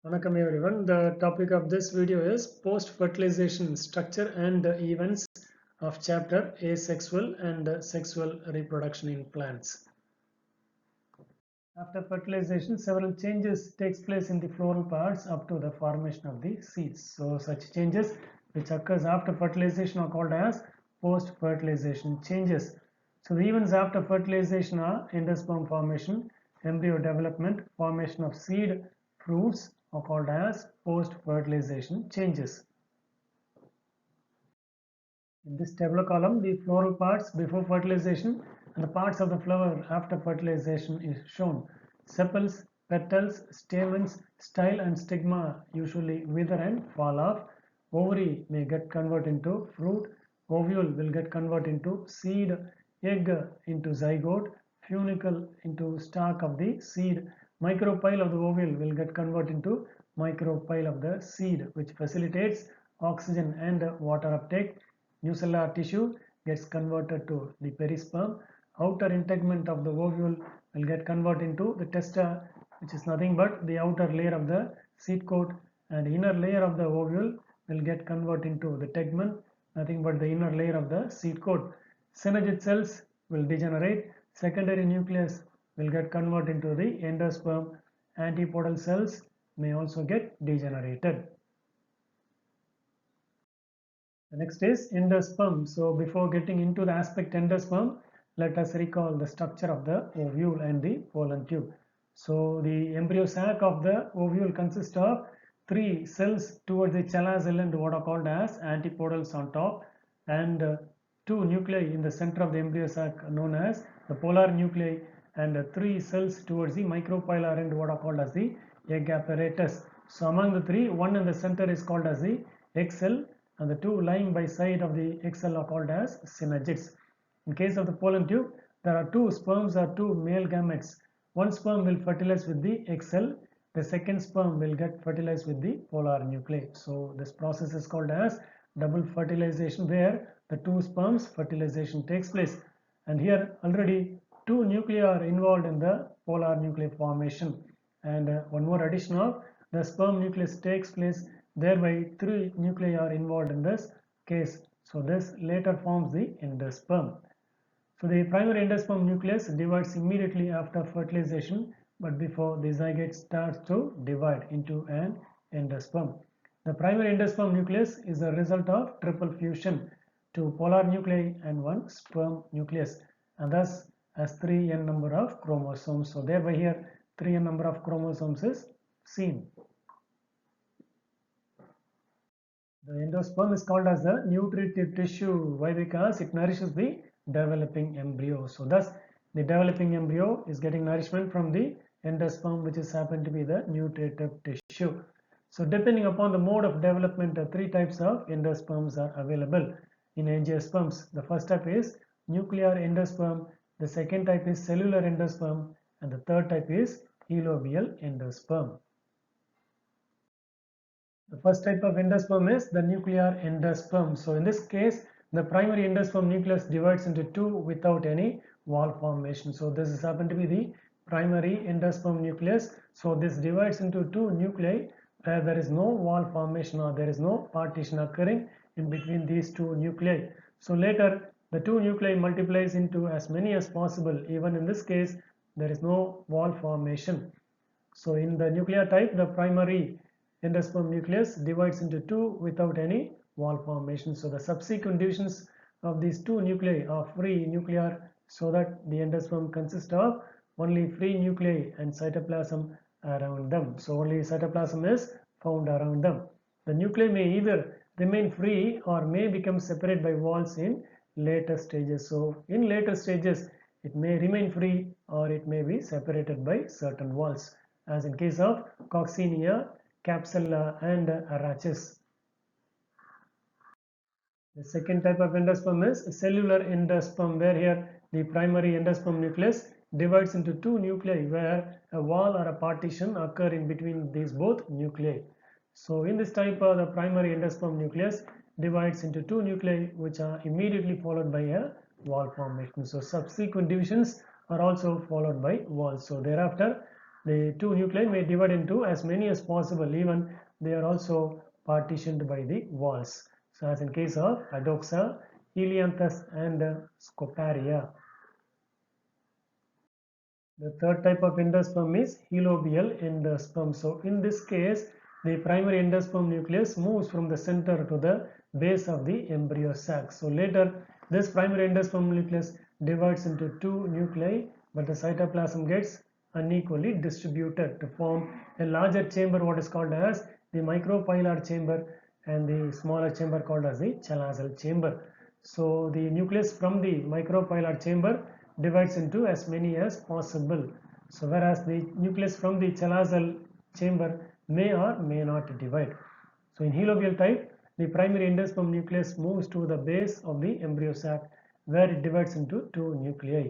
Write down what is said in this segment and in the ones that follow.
Welcome everyone. The topic of this video is post-fertilization structure and events of chapter Asexual and Sexual Reproduction in Plants. After fertilization, several changes takes place in the floral parts up to the formation of the seeds. So such changes which occurs after fertilization are called as post-fertilization changes. So the events after fertilization are endosperm formation, embryo development, formation of seed, fruits are called as post-fertilization changes. In this tabular column, the floral parts before fertilization and the parts of the flower after fertilization is shown. Sepals, petals, stamens, style and stigma usually wither and fall off. Ovary may get converted into fruit. Ovule will get converted into seed. Egg into zygote. Funicle into stalk of the seed. Micropyle of the ovule will get converted into micropyle of the seed, which facilitates oxygen and water uptake. Nucellar tissue gets converted to the perisperm. Outer integument of the ovule will get converted into the testa, which is nothing but the outer layer of the seed coat, and inner layer of the ovule will get converted into the tegument, nothing but the inner layer of the seed coat. Synergid cells will degenerate. Secondary nucleus will get converted into the endosperm. Antipodal cells may also get degenerated. The next is endosperm. So before getting into the aspect endosperm, let us recall the structure of the ovule and the pollen tube. So the embryo sac of the ovule consists of three cells towards the chalazelle and what are called as antipodals on top, and two nuclei in the center of the embryo sac known as the polar nuclei, and three cells towards the micropylar end what are called as the egg apparatus. So among the three, one in the center is called as the egg cell, and the two lying by side of the egg cell are called as synergids. In case of the pollen tube, there are two sperms or two male gametes. One sperm will fertilize with the egg cell. The second sperm will get fertilized with the polar nuclei. So this process is called as double fertilization, where the two sperms fertilization takes place. And here already two nuclei are involved in the polar nuclei formation. And one more addition of the sperm nucleus takes place. Thereby, three nuclei are involved in this case. So this later forms the endosperm. So the primary endosperm nucleus divides immediately after fertilization, but before the zygote starts to divide into an endosperm. The primary endosperm nucleus is a result of triple fusion, two polar nuclei and one sperm nucleus, and thus has 3n number of chromosomes. So thereby here 3n number of chromosomes is seen. The endosperm is called as the nutritive tissue. Why? Because it nourishes the developing embryo. So thus the developing embryo is getting nourishment from the endosperm, which is happened to be the nutritive tissue. So depending upon the mode of development, three types of endosperms are available in angiosperms. The first type is nuclear endosperm, the second type is cellular endosperm, and the third type is elobial endosperm. The first type of endosperm is the nuclear endosperm. So in this case, the primary endosperm nucleus divides into two without any wall formation. So this is happened to be the primary endosperm nucleus. So this divides into two nuclei where there is no wall formation or there is no partition occurring in between these two nuclei. So later the two nuclei multiplies into as many as possible. Even in this case, there is no wall formation. So in the nuclear type, the primary endosperm nucleus divides into two without any wall formation. So the subsequent divisions of these two nuclei are free nuclear, so that the endosperm consists of only free nuclei and cytoplasm around them. So only cytoplasm is found around them. The nuclei may either remain free or may become separate by walls in later stages. So in later stages, it may remain free or it may be separated by certain walls, as in case of Coccinia, Capsella, and Arachis. The second type of endosperm is cellular endosperm, where here the primary endosperm nucleus divides into two nuclei where a wall or a partition occur in between these both nuclei. So in this type, the primary endosperm nucleus divides into two nuclei which are immediately followed by a wall formation. So subsequent divisions are also followed by walls. So thereafter the two nuclei may divide into as many as possible, even they are also partitioned by the walls. So as in case of Adoxa, Helianthus and Scoparia. The third type of endosperm is helobial endosperm. So in this case, the primary endosperm nucleus moves from the center to the base of the embryo sac. So later, this primary endosperm nucleus divides into two nuclei, but the cytoplasm gets unequally distributed to form a larger chamber, what is called as the micropylar chamber, and the smaller chamber called as the chalazal chamber. So the nucleus from the micropylar chamber divides into as many as possible. So whereas the nucleus from the chalazal chamber may or may not divide. So in helobial type, the primary endosperm nucleus moves to the base of the embryo sac where it divides into two nuclei.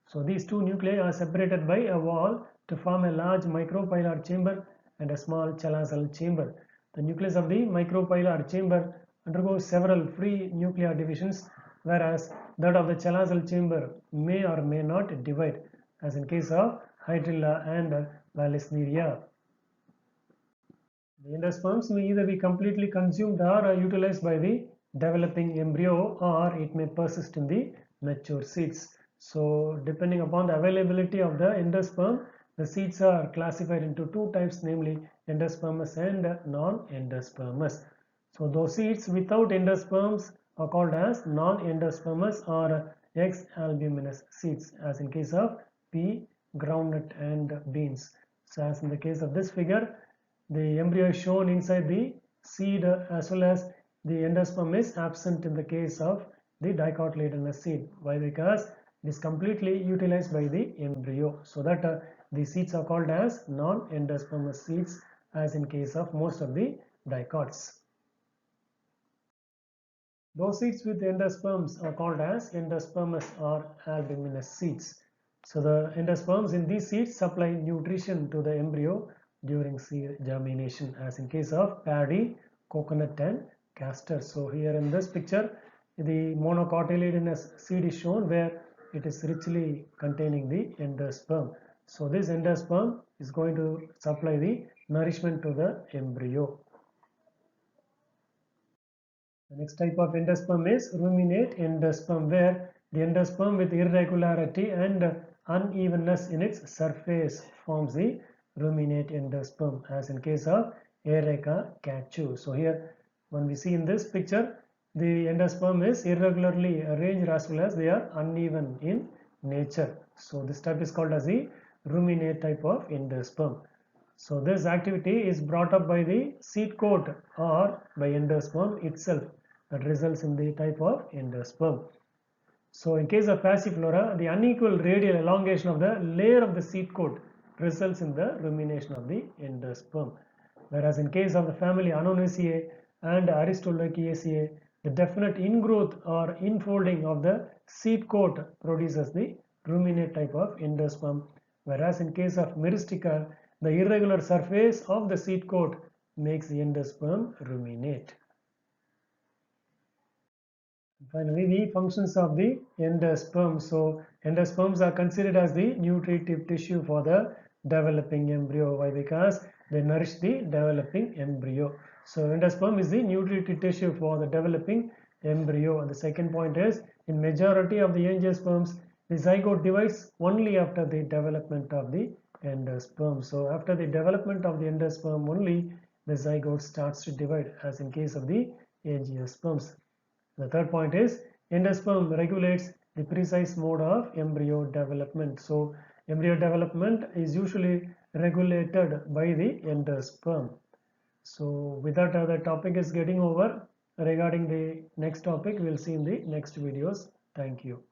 So these two nuclei are separated by a wall to form a large micropylar chamber and a small chalazal chamber. The nucleus of the micropylar chamber undergoes several free nuclear divisions, whereas that of the chalazal chamber may or may not divide, as in case of Hydrilla and Vallisneria. The endosperms may either be completely consumed or utilized by the developing embryo, or it may persist in the mature seeds. So depending upon the availability of the endosperm, the seeds are classified into two types, namely endospermous and non-endospermous. So those seeds without endosperms are called as non-endospermous or X-albuminous seeds, as in case of pea, groundnut and beans. So as in the case of this figure, the embryo is shown inside the seed as well as the endosperm is absent in the case of the dicotyledonous seed. Why? Because it is completely utilized by the embryo. So that the seeds are called as non-endospermous seeds, as in case of most of the dicots. Those seeds with endosperms are called as endospermous or albuminous seeds. So the endosperms in these seeds supply nutrition to the embryo during seed germination, as in case of paddy, coconut and castor. So here in this picture, the monocotyledonous seed is shown where it is richly containing the endosperm. So this endosperm is going to supply the nourishment to the embryo. The next type of endosperm is ruminate endosperm, where the endosperm with irregularity and unevenness in its surface forms the ruminate endosperm, as in case of Areca cachu. So here when we see in this picture, the endosperm is irregularly arranged as well as they are uneven in nature. So this type is called as the ruminate type of endosperm. So this activity is brought up by the seed coat or by endosperm itself, that results in the type of endosperm. So in case of Passiflora, the unequal radial elongation of the layer of the seed coat results in the rumination of the endosperm. Whereas in case of the family Annonaceae and Aristolochiaceae, the definite ingrowth or infolding of the seed coat produces the ruminate type of endosperm. Whereas in case of Myristica, the irregular surface of the seed coat makes the endosperm ruminate. Finally, the functions of the endosperm. So endosperms are considered as the nutritive tissue for the developing embryo. Why? Because they nourish the developing embryo. So endosperm is the nutritive tissue for the developing embryo. And the second point is, in majority of the angiosperms, the zygote divides only after the development of the endosperm. So after the development of the endosperm only, the zygote starts to divide, as in case of the angiosperms. The third point is, endosperm regulates the precise mode of embryo development. So embryo development is usually regulated by the endosperm. So with that, the topic is getting over. Regarding the next topic, we'll see in the next videos. Thank you.